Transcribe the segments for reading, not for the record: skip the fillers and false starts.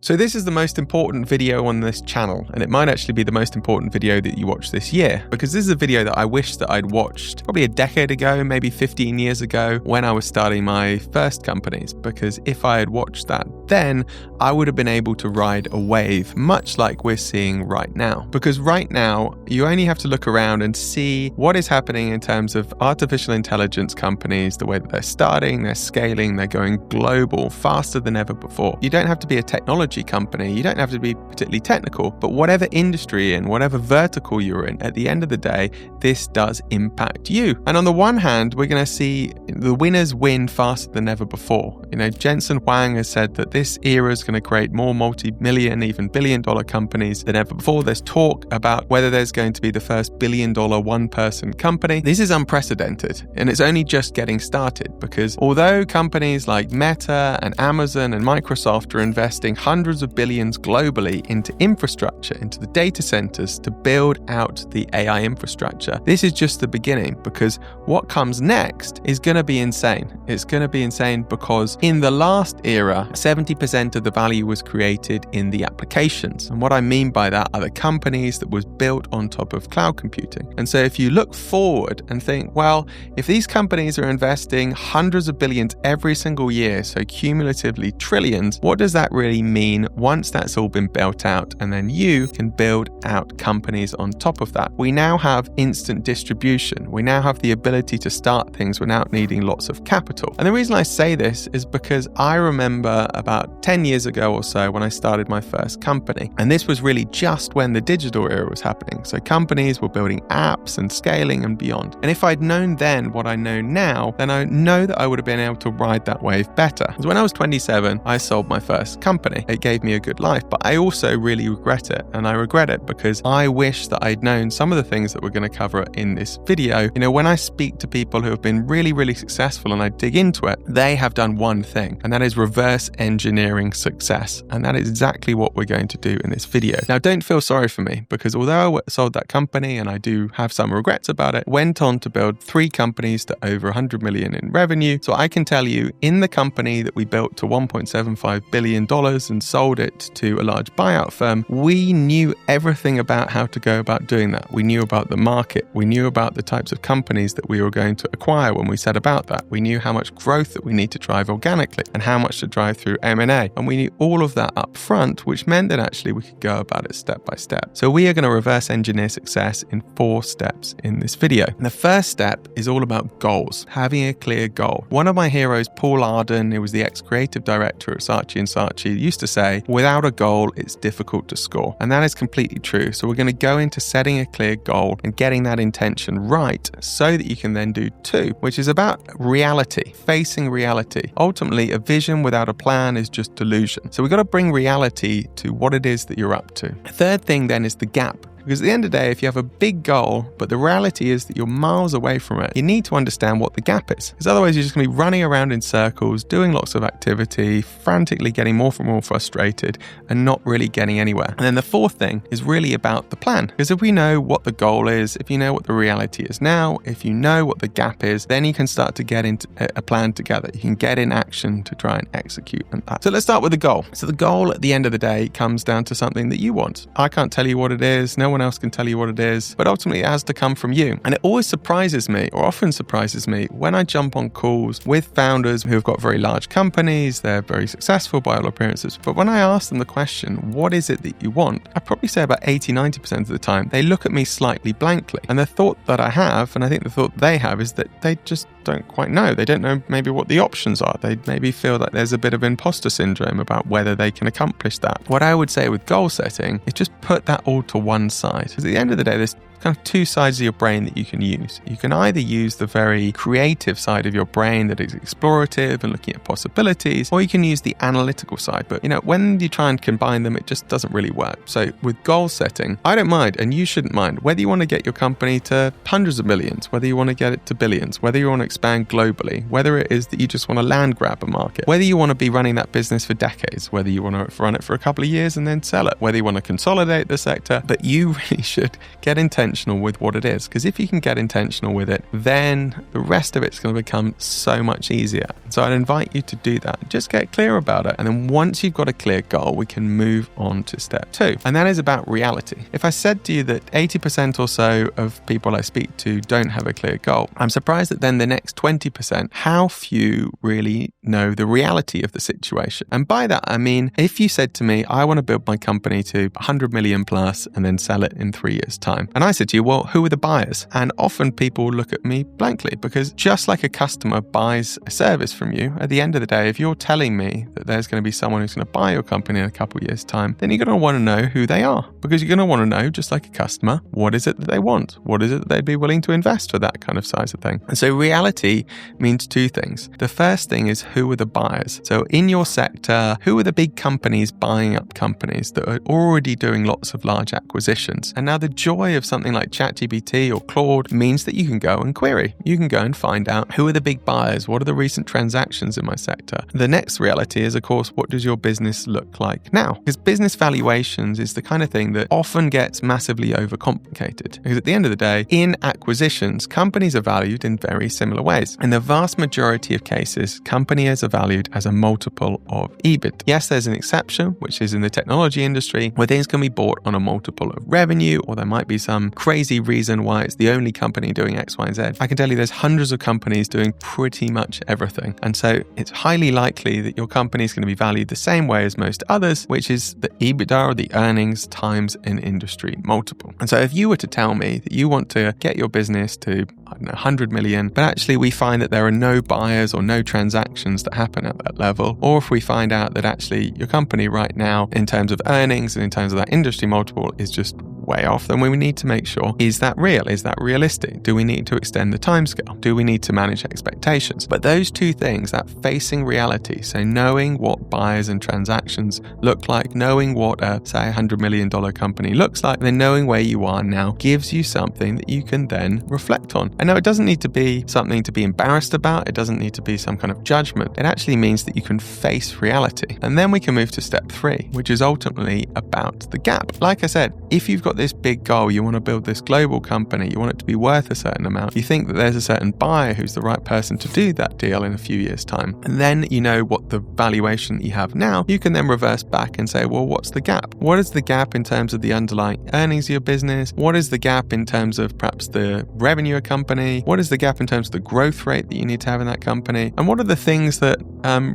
So this is the most important video on this channel, and it might actually be the most important video that you watch this year, because this is a video that I wish that I'd watched probably a decade ago, maybe 15 years ago, when I was starting my first companies, because if I had watched that then, I would have been able to ride a wave, much like we're seeing right now. Because right now, you only have to look around and see what is happening in terms of artificial intelligence companies, the way that they're starting, they're scaling, they're going global faster than ever before. You don't have to be a technology company, you don't have to be particularly technical, but whatever industry and whatever vertical you're in, at the end of the day, this does impact you. And on the one hand, we're going to see the winners win faster than ever before. Jensen Huang has said that this era is going to create more multi-million, even billion-dollar companies than ever before. There's talk about whether there's going to be the first billion-dollar one-person company. This is unprecedented, and it's only just getting started, because although companies like Meta and Amazon and Microsoft are investing hundreds of billions globally into infrastructure, into the data centers to build out the AI infrastructure, this is just the beginning, because what comes next is going to be insane. It's going to be insane because in the last era, 70% of the value was created in the applications. And what I mean by that are the companies that was built on top of cloud computing. And so if you look forward and think, well, if these companies are investing hundreds of billions every single year, so cumulatively trillions, what does that really mean once that's all been built out? And then you can build out companies on top of that. We now have instant distribution. We now have the ability to start things without needing lots of capital. And the reason I say this is because I remember about 10 years ago or so when I started my first company. And this was really just when the digital era was happening. So companies were building apps and scaling and beyond. And if I'd known then what I know now, then I know that I would have been able to ride that wave better. Because when I was 27, I sold my first company. It gave me a good life, but I also really regret it. And I regret it because I wish that I'd known some of the things that we're going to cover in this video. When I speak to people who have been really, really successful and I dig into it, they have done one thing, and that is reverse engineering success. And that is exactly what we're going to do in this video. Now, don't feel sorry for me, because although I sold that company and I do have some regrets about it, went on to build 3 companies to over 100 million in revenue. So I can tell you, in the company that we built to $1.75 billion and sold it to a large buyout firm, we knew everything about how to go about doing that. We knew about the market. We knew about the types of companies that we were going to acquire when we set about that. We knew how much growth that we need to drive organically and how much to drive through M&A. And we knew all of that up front, which meant that actually we could go about it step by step. So we are going to reverse engineer success in 4 steps in this video. And the first step is all about goals, having a clear goal. One of my heroes, Paul Arden, who was the ex-creative director at Saatchi & Saatchi, used to say, without a goal, it's difficult to score. And that is completely true. So we're going to go into setting a clear goal and getting that intention right so that you can then do 2, which is about reality, facing reality. Ultimately, a vision without a plan is just delusion. So we've got to bring reality to what it is that you're up to. The third thing then is the gap. Because at the end of the day, if you have a big goal, but the reality is that you're miles away from it, you need to understand what the gap is. Because otherwise you're just going to be running around in circles, doing lots of activity, frantically getting more and more frustrated and not really getting anywhere. And then the fourth thing is really about the plan. Because if we know what the goal is, if you know what the reality is now, if you know what the gap is, then you can start to get into a plan together. You can get in action to try and execute on that. So let's start with the goal. So the goal at the end of the day comes down to something that you want. I can't tell you what it is. No one else can tell you what it is, but ultimately it has to come from you. And it always surprises me, or often surprises me, when I jump on calls with founders who have got very large companies, they're very successful by all appearances, but when I ask them the question, what is it that you want? I probably say about 80-90% of the time, they look at me slightly blankly. And the thought that I have, and I think the thought they have, is that they just don't quite know. They don't know maybe what the options are. They maybe feel that there's a bit of imposter syndrome about whether they can accomplish that. What I would say with goal setting is just put that all to one side. Because at the end of the day, there's kind of 2 sides of your brain that you can use. You can either use the very creative side of your brain that is explorative and looking at possibilities, or you can use the analytical side. But when you try and combine them, it just doesn't really work. So with goal setting, I don't mind, and you shouldn't mind, whether you want to get your company to hundreds of millions, whether you want to get it to billions, whether you want to expand globally, whether it is that you just want to land grab a market, whether you want to be running that business for decades, whether you want to run it for a couple of years and then sell it, whether you want to consolidate the sector, but you really should get intentional intentional with what it is. Because if you can get intentional with it, then the rest of it's going to become so much easier. So I'd invite you to do that. Just get clear about it. And then once you've got a clear goal, we can move on to step 2. And that is about reality. If I said to you that 80% or so of people I speak to don't have a clear goal, I'm surprised that then the next 20%, how few really know the reality of the situation. And by that, I mean, if you said to me, I want to build my company to 100 million plus and then sell it in 3 years' time. And I said to you, well, who are the buyers? And often people look at me blankly, because just like a customer buys a service from you, at the end of the day, if you're telling me that there's going to be someone who's going to buy your company in a couple of years' time, then you're going to want to know who they are, because you're going to want to know, just like a customer, what is it that they want? What is it that they'd be willing to invest for that kind of size of thing? And so reality means 2 things. The first thing is, who are the buyers? So in your sector, who are the big companies buying up companies that are already doing lots of large acquisitions? And now the joy of something like ChatGPT or Claude means that you can go and query. You can go and find out who are the big buyers, what are the recent transactions in my sector. The next reality is, of course, what does your business look like now? Because business valuations is the kind of thing that often gets massively overcomplicated. Because at the end of the day, in acquisitions, companies are valued in very similar ways. In the vast majority of cases, companies are valued as a multiple of EBIT. Yes, there's an exception, which is in the technology industry, where things can be bought on a multiple of revenue, or there might be some crazy reason why it's the only company doing X, Y, and Z. I can tell you there's hundreds of companies doing pretty much everything. And so it's highly likely that your company is going to be valued the same way as most others, which is the EBITDA, or the earnings times an industry multiple. And so if you were to tell me that you want to get your business to, 100 million, but actually we find that there are no buyers or no transactions that happen at that level, or if we find out that actually your company right now, in terms of earnings and in terms of that industry multiple, is just way off, then we need to make sure, is that real? Is that realistic? Do we need to extend the timescale? Do we need to manage expectations? But those 2 things, that facing reality, so knowing what buyers and transactions look like, knowing what a, say, $100 million company looks like, then knowing where you are now gives you something that you can then reflect on. And no, it doesn't need to be something to be embarrassed about. It doesn't need to be some kind of judgment. It actually means that you can face reality. And then we can move to step 3, which is ultimately about the gap. Like I said, if you've got this big goal, you want to build this global company, you want it to be worth a certain amount, you think that there's a certain buyer who's the right person to do that deal in a few years' time, and then you know what the valuation that you have now, you can then reverse back and say, well, what's the gap? What is the gap in terms of the underlying earnings of your business? What is the gap in terms of perhaps the revenue of a company? What is the gap in terms of the growth rate that you need to have in that company? And what are the things that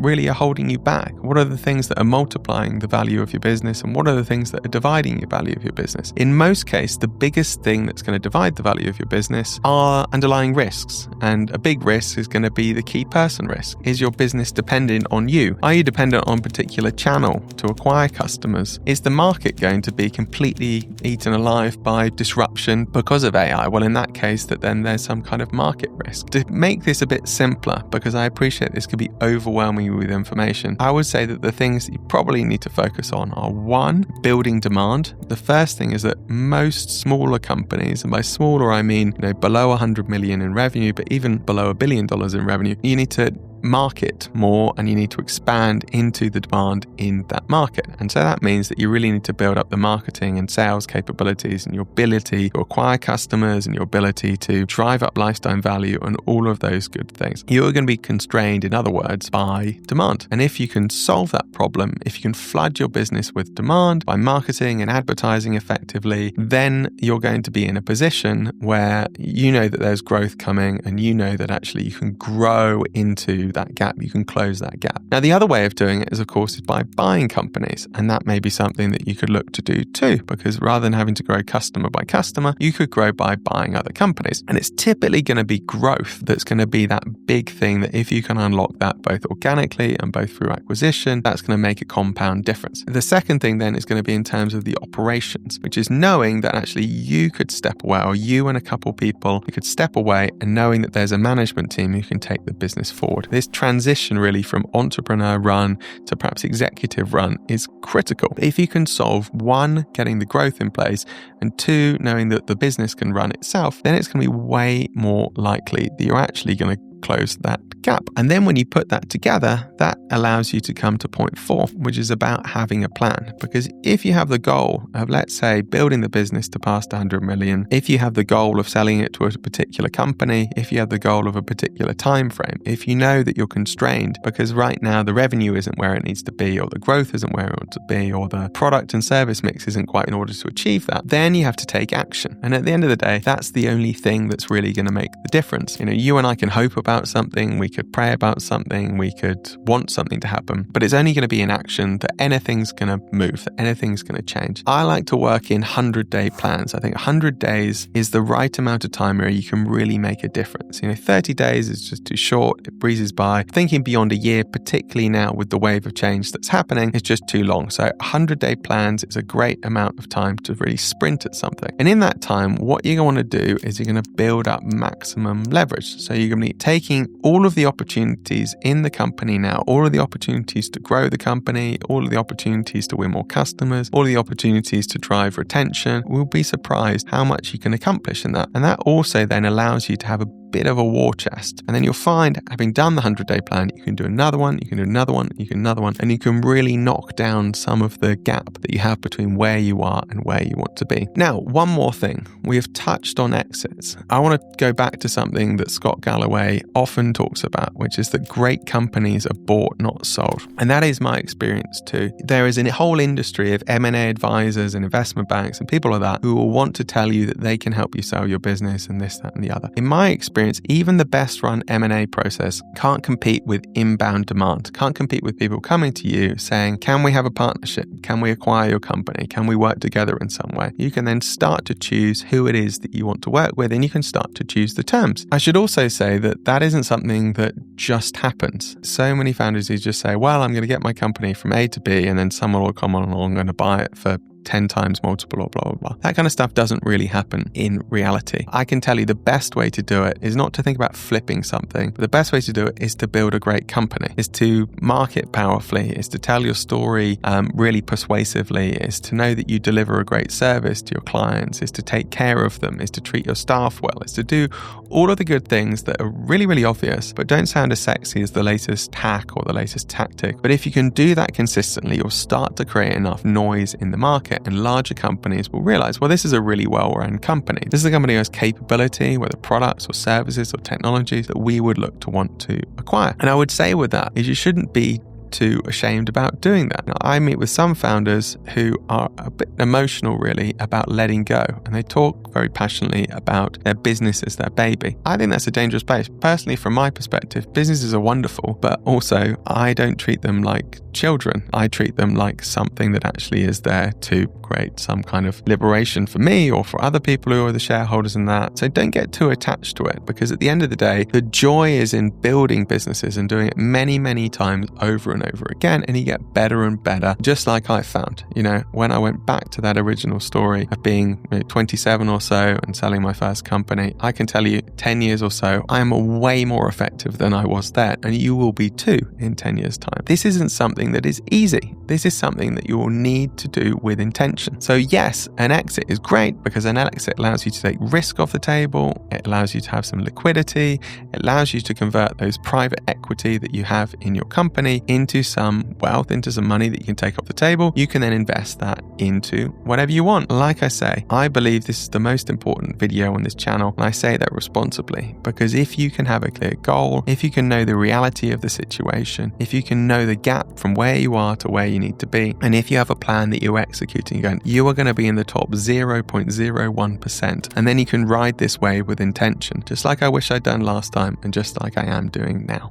really are holding you back? What are the things that are multiplying the value of your business? And what are the things that are dividing the value of your business? In most cases, the biggest thing that's going to divide the value of your business are underlying risks. And a big risk is going to be the key person risk. Is your business dependent on you? Are you dependent on a particular channel to acquire customers? Is the market going to be completely eaten alive by disruption because of AI? Well, in that case, then there's some kind of market risk. To make this a bit simpler, because I appreciate this could be overwhelming with information, I would say that the things that you probably need to focus on are 1, building demand. The first thing is that most smaller companies, and by smaller I mean below 100 million in revenue, but even below $1 billion in revenue, you need to market more and you need to expand into the demand in that market. And so that means that you really need to build up the marketing and sales capabilities and your ability to acquire customers and your ability to drive up lifetime value and all of those good things. You're going to be constrained, in other words, by demand. And if you can solve that problem, if you can flood your business with demand by marketing and advertising effectively, then you're going to be in a position where you know that there's growth coming and you know that actually you can grow into that gap, you can close that gap. Now, the other way of doing it is, of course, is by buying companies. And that may be something that you could look to do too, because rather than having to grow customer by customer, you could grow by buying other companies. And it's typically going to be growth that's going to be that big thing that if you can unlock that both organically and both through acquisition, that's going to make a compound difference. The second thing then is going to be in terms of the operations, which is knowing that actually you could step away, or you and a couple people, you could step away and knowing that there's a management team who can take the business forward. This transition really from entrepreneur run to perhaps executive run is critical. If you can solve 1, getting the growth in place, and 2, knowing that the business can run itself, then it's going to be way more likely that you're actually going to close that gap. And then when you put that together, that allows you to come to point 4, which is about having a plan. Because if you have the goal of, let's say, building the business to past 100 million, if you have the goal of selling it to a particular company, if you have the goal of a particular time frame, if you know that you're constrained because right now the revenue isn't where it needs to be, or the growth isn't where it wants to be, or the product and service mix isn't quite in order to achieve that, then you have to take action. And at the end of the day, that's the only thing that's really going to make the difference. You and I can hope about something, we could pray about something, we could want something to happen, but it's only going to be in action that anything's going to move, that anything's going to change. I like to work in 100-day plans. I think 100 days is the right amount of time where you can really make a difference. 30 days is just too short, it breezes by. Thinking beyond a year, particularly now with the wave of change that's happening, is just too long. So 100-day plans is a great amount of time to really sprint at something. And in that time, what you're going to do is you're going to build up maximum leverage. So you're going to be taking all of the opportunities in the company now, all of the opportunities to grow the company, all of the opportunities to win more customers, all of the opportunities to drive retention. We'll be surprised how much you can accomplish in that. And that also then allows you to have a bit of a war chest. And then you'll find, having done the 100-day plan, you can do another one, you can do another one, you can do another one, and you can really knock down some of the gap that you have between where you are and where you want to be. Now, one more thing. We have touched on exits. I want to go back to something that Scott Galloway often talks about, which is that great companies are bought, not sold. And that is my experience too. There is a whole industry of M&A advisors and investment banks and people like that who will want to tell you that they can help you sell your business and this, that, and the other. In my experience, even the best run M&A process can't compete with inbound demand, can't compete with people coming to you saying, can we have a partnership? Can we acquire your company? Can we work together in some way? You can then start to choose who it is that you want to work with, and you can start to choose the terms. I should also say that that isn't something that just happens. So many founders who just say, well, I'm going to get my company from A to B, and then someone will come along and buy it for 10 times multiple or blah, blah, blah. That kind of stuff doesn't really happen in reality. I can tell you the best way to do it is not to think about flipping something, but the best way to do it is to build a great company, is to market powerfully, is to tell your story really persuasively, is to know that you deliver a great service to your clients, is to take care of them, is to treat your staff well, is to do all of the good things that are really, really obvious, but don't sound as sexy as the latest hack or the latest tactic. But if you can do that consistently, you'll start to create enough noise in the market, and larger companies will realize, well, this is a really well-run company. This is a company who has capability, whether products or services or technologies that we would look to want to acquire. And I would say with that is you shouldn't be too ashamed about doing that. Now, I meet with some founders who are a bit emotional really about letting go, and they talk very passionately about their business as their baby. I think that's a dangerous place. Personally, from my perspective, businesses are wonderful, but also I don't treat them like children. I treat them like something that actually is there to create some kind of liberation for me or for other people who are the shareholders in that. So don't get too attached to it, because at the end of the day, the joy is in building businesses and doing it many, many times over and over again, and you get better and better, just like I found. When I went back to that original story of being 27 or so and selling my first company, I can tell you 10 years or so, I am way more effective than I was then, and you will be too in 10 years' time. This isn't something that is easy. This is something that you will need to do with intention. So yes, an exit is great because an exit allows you to take risk off the table. It allows you to have some liquidity. It allows you to convert those private equity that you have in your company into some wealth, into some money that you can take off the table. You can then invest that into whatever you want. Like I say, I believe this is the most important video on this channel, and I say that responsibly, because if you can have a clear goal, if you can know the reality of the situation, if you can know the gap from where you are to where you need to be, and if you have a plan that you're executing, you are going to be in the top 0.01%, and then you can ride this wave with intention, just like I wish I'd done last time and just like I am doing now.